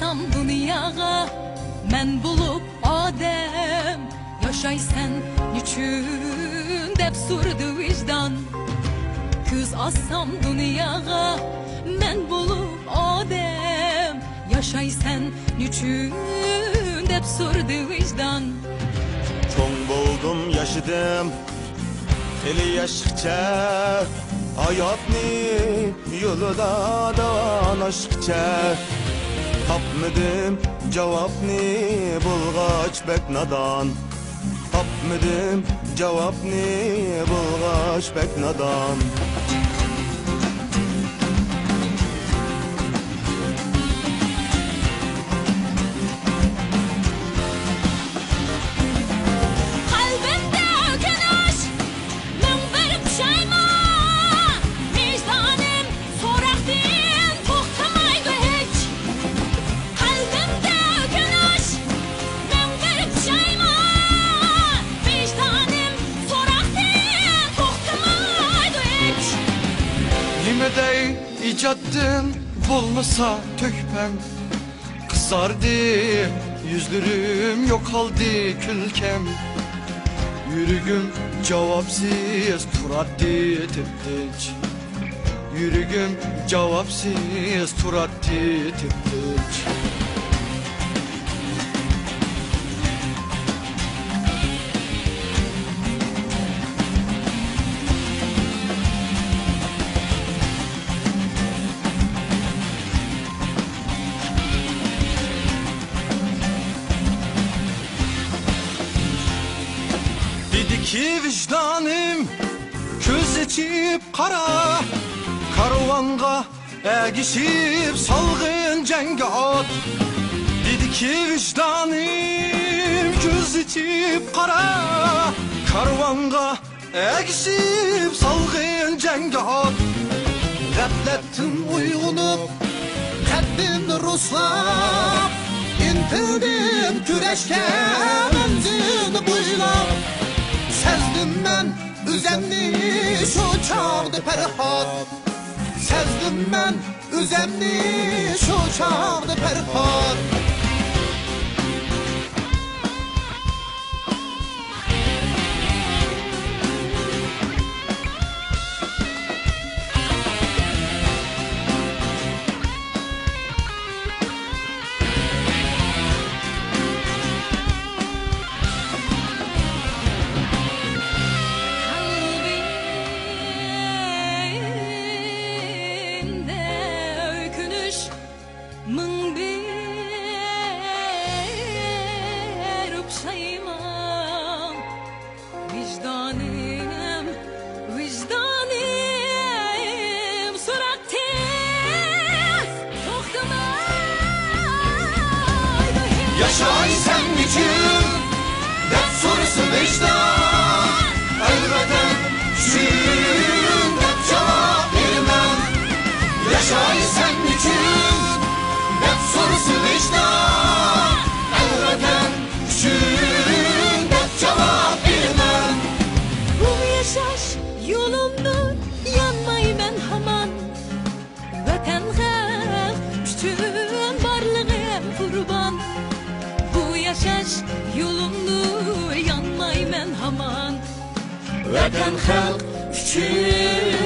assam dünyaga men bulup adem yaşaysan niçin dep sordu vicdan. Kız assam dünyaga men bulup adem yaşaysan niçin dep sordu vicdan. Çoğ buldum yaşadım heli yaşıkça hayatni yolda davan aşkça. Tapmadım cevapni bulgaç bek nadan. Tapmadım cevapni bulgaç bek nadan. Nimedey icaddın bulmasa tökpem. Kızardı yüzlerim yok aldı külkem. Yürügüm cevapsız turattı tepteç. Yürügüm cevapsız turattı tepteç. Ki vicdanım köz içip kara karvanga egişip salgın cenge at. Dedi ki vicdanım köz içip kara karvanga egişip salgın cenge at. Gafletin uygunup kalbim ruslap intildim küreşke menzini buylap. Sezdim ben üzemni şu çağdı perhat. Sezdim ben üzemni şu çağdı perhat. Mın bir upşaymam. Vicdanım, vicdanım sorak tez toxtamay. Yaşay sen niçin dep sorusu vicdan. Elbeten şirin dep cevap vermem. Yaşay sen niçin sorusu vicdan. Elbeten şirin dep cevap vermem. Bu yaşaş yolumdur yanmay ben haman. Vatan hak bütün varlığım kurban. Bu yaşaş yolumdur yanmay ben haman. Vatan hak üçün